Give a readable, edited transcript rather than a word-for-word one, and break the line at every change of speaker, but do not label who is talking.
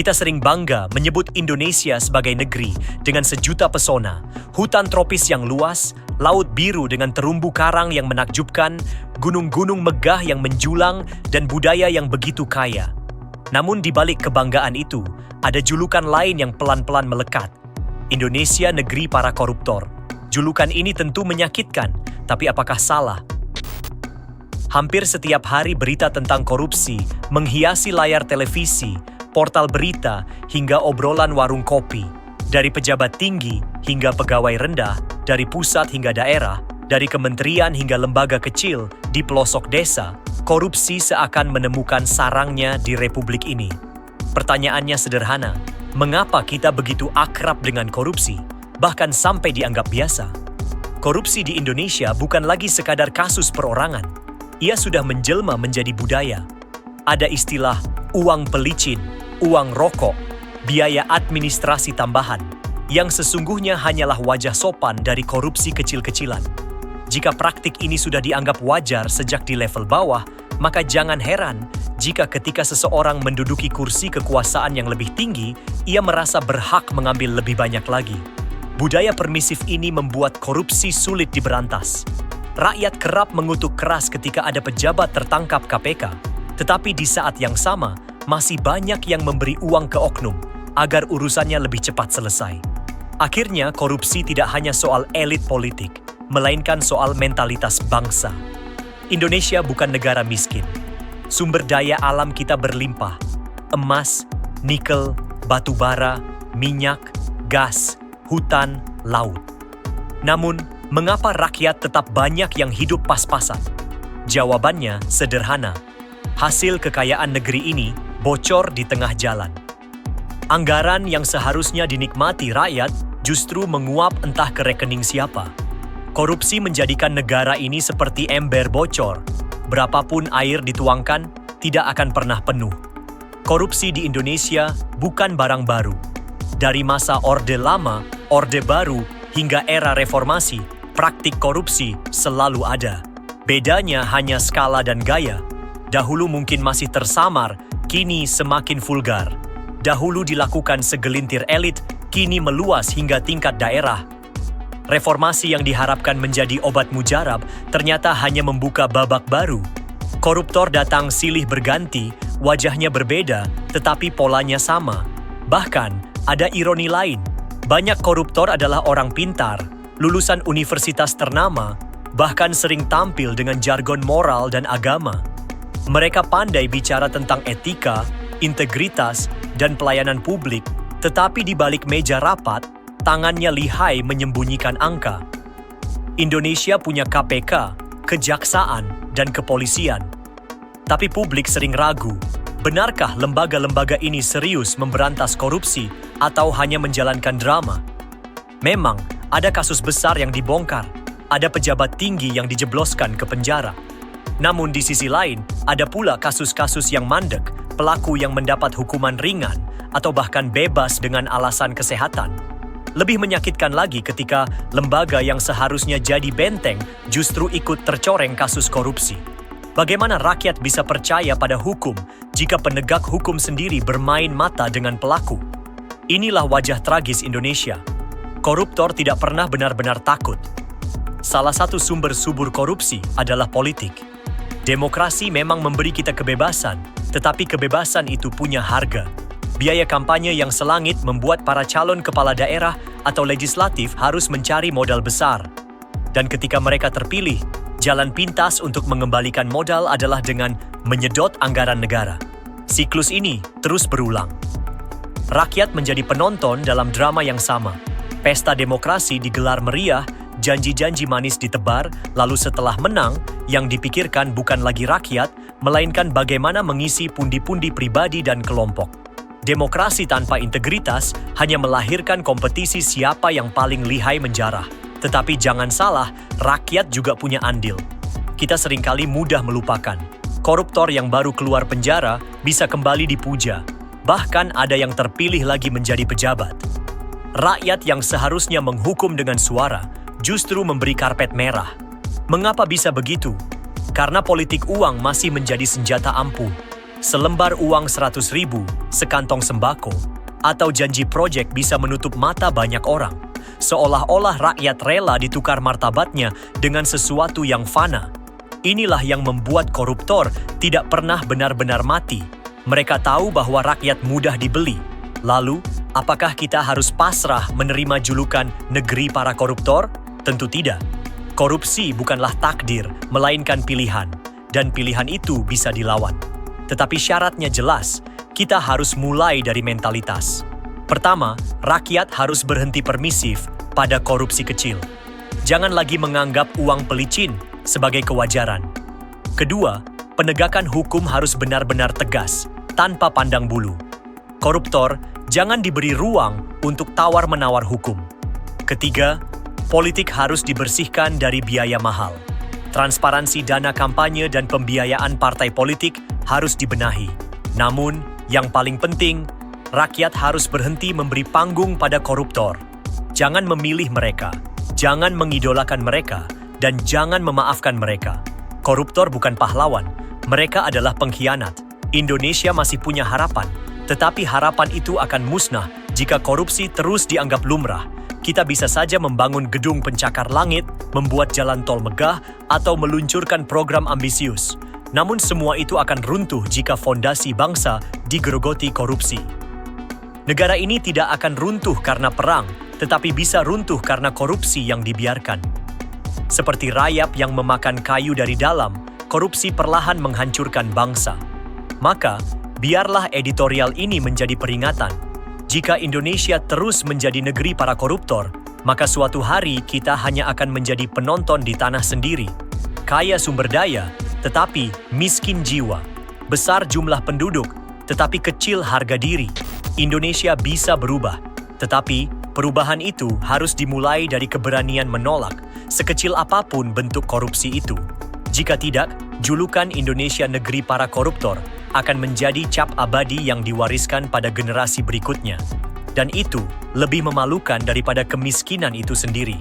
Kita sering bangga menyebut Indonesia sebagai negeri dengan sejuta pesona, hutan tropis yang luas, laut biru dengan terumbu karang yang menakjubkan, gunung-gunung megah yang menjulang, dan budaya yang begitu kaya. Namun di balik kebanggaan itu, ada julukan lain yang pelan-pelan melekat. Indonesia negeri para koruptor. Julukan ini tentu menyakitkan, tapi apakah salah? Hampir setiap hari berita tentang korupsi menghiasi layar televisi, portal berita, hingga obrolan warung kopi. Dari pejabat tinggi hingga pegawai rendah, dari pusat hingga daerah, dari kementerian hingga lembaga kecil di pelosok desa, korupsi seakan menemukan sarangnya di republik ini. Pertanyaannya sederhana, mengapa kita begitu akrab dengan korupsi, bahkan sampai dianggap biasa? Korupsi di Indonesia bukan lagi sekadar kasus perorangan. Ia sudah menjelma menjadi budaya. Ada istilah uang pelicin, uang rokok, biaya administrasi tambahan, yang sesungguhnya hanyalah wajah sopan dari korupsi kecil-kecilan. Jika praktik ini sudah dianggap wajar sejak di level bawah, maka jangan heran jika ketika seseorang menduduki kursi kekuasaan yang lebih tinggi, ia merasa berhak mengambil lebih banyak lagi. Budaya permisif ini membuat korupsi sulit diberantas. Rakyat kerap mengutuk keras ketika ada pejabat tertangkap KPK, tetapi di saat yang sama, masih banyak yang memberi uang ke oknum agar urusannya lebih cepat selesai. Akhirnya, korupsi tidak hanya soal elit politik, melainkan soal mentalitas bangsa. Indonesia bukan negara miskin. Sumber daya alam kita berlimpah. Emas, nikel, batu bara, minyak, gas, hutan, laut. Namun, mengapa rakyat tetap banyak yang hidup pas-pasan? Jawabannya sederhana. Hasil kekayaan negeri ini bocor di tengah jalan. Anggaran yang seharusnya dinikmati rakyat justru menguap entah ke rekening siapa. Korupsi menjadikan negara ini seperti ember bocor. Berapapun air dituangkan, tidak akan pernah penuh. Korupsi di Indonesia bukan barang baru. Dari masa Orde Lama, Orde Baru, hingga era reformasi, praktik korupsi selalu ada. Bedanya hanya skala dan gaya. Dahulu mungkin masih tersamar, kini semakin vulgar. Dahulu dilakukan segelintir elit, kini meluas hingga tingkat daerah. Reformasi yang diharapkan menjadi obat mujarab ternyata hanya membuka babak baru. Koruptor datang silih berganti, wajahnya berbeda, tetapi polanya sama. Bahkan, ada ironi lain. Banyak koruptor adalah orang pintar, lulusan universitas ternama, bahkan sering tampil dengan jargon moral dan agama. Mereka pandai bicara tentang etika, integritas, dan pelayanan publik, tetapi di balik meja rapat, tangannya lihai menyembunyikan angka. Indonesia punya KPK, kejaksaan, dan kepolisian. Tapi publik sering ragu, benarkah lembaga-lembaga ini serius memberantas korupsi atau hanya menjalankan drama? Memang, ada kasus besar yang dibongkar, ada pejabat tinggi yang dijebloskan ke penjara. Namun di sisi lain, ada pula kasus-kasus yang mandek, pelaku yang mendapat hukuman ringan, atau bahkan bebas dengan alasan kesehatan. Lebih menyakitkan lagi ketika lembaga yang seharusnya jadi benteng justru ikut tercoreng kasus korupsi. Bagaimana rakyat bisa percaya pada hukum jika penegak hukum sendiri bermain mata dengan pelaku? Inilah wajah tragis Indonesia. Koruptor tidak pernah benar-benar takut. Salah satu sumber subur korupsi adalah politik. Demokrasi memang memberi kita kebebasan, tetapi kebebasan itu punya harga. Biaya kampanye yang selangit membuat para calon kepala daerah atau legislatif harus mencari modal besar. Dan ketika mereka terpilih, jalan pintas untuk mengembalikan modal adalah dengan menyedot anggaran negara. Siklus ini terus berulang. Rakyat menjadi penonton dalam drama yang sama. Pesta demokrasi digelar meriah, janji-janji manis ditebar, lalu setelah menang, yang dipikirkan bukan lagi rakyat, melainkan bagaimana mengisi pundi-pundi pribadi dan kelompok. Demokrasi tanpa integritas hanya melahirkan kompetisi siapa yang paling lihai menjarah. Tetapi jangan salah, rakyat juga punya andil. Kita seringkali mudah melupakan. Koruptor yang baru keluar penjara bisa kembali dipuja. Bahkan ada yang terpilih lagi menjadi pejabat. Rakyat yang seharusnya menghukum dengan suara, justru memberi karpet merah. Mengapa bisa begitu? Karena politik uang masih menjadi senjata ampuh. selembar uang 100.000, sekantong sembako, atau janji proyek bisa menutup mata banyak orang. Seolah-olah rakyat rela ditukar martabatnya dengan sesuatu yang fana. Inilah yang membuat koruptor tidak pernah benar-benar mati. Mereka tahu bahwa rakyat mudah dibeli. Lalu, apakah kita harus pasrah menerima julukan negeri para koruptor? Tentu tidak. Korupsi bukanlah takdir, melainkan pilihan. Dan pilihan itu bisa dilawan. Tetapi syaratnya jelas, kita harus mulai dari mentalitas. Pertama, rakyat harus berhenti permisif pada korupsi kecil. Jangan lagi menganggap uang pelicin sebagai kewajaran. Kedua, penegakan hukum harus benar-benar tegas, tanpa pandang bulu. Koruptor jangan diberi ruang untuk tawar-menawar hukum. Ketiga, politik harus dibersihkan dari biaya mahal. Transparansi dana kampanye dan pembiayaan partai politik harus dibenahi. Namun, yang paling penting, rakyat harus berhenti memberi panggung pada koruptor. Jangan memilih mereka, jangan mengidolakan mereka, dan jangan memaafkan mereka. Koruptor bukan pahlawan, mereka adalah pengkhianat. Indonesia masih punya harapan, tetapi harapan itu akan musnah jika korupsi terus dianggap lumrah. Kita bisa saja membangun gedung pencakar langit, membuat jalan tol megah, atau meluncurkan program ambisius. Namun semua itu akan runtuh jika fondasi bangsa digerogoti korupsi. Negara ini tidak akan runtuh karena perang, tetapi bisa runtuh karena korupsi yang dibiarkan. Seperti rayap yang memakan kayu dari dalam, korupsi perlahan menghancurkan bangsa. Maka, biarlah editorial ini menjadi peringatan. Jika Indonesia terus menjadi negeri para koruptor, maka suatu hari kita hanya akan menjadi penonton di tanah sendiri. Kaya sumber daya, tetapi miskin jiwa. Besar jumlah penduduk, tetapi kecil harga diri. Indonesia bisa berubah, tetapi perubahan itu harus dimulai dari keberanian menolak sekecil apapun bentuk korupsi itu. Jika tidak, julukan Indonesia negeri para koruptor akan menjadi cap abadi yang diwariskan pada generasi berikutnya. Dan itu lebih memalukan daripada kemiskinan itu sendiri.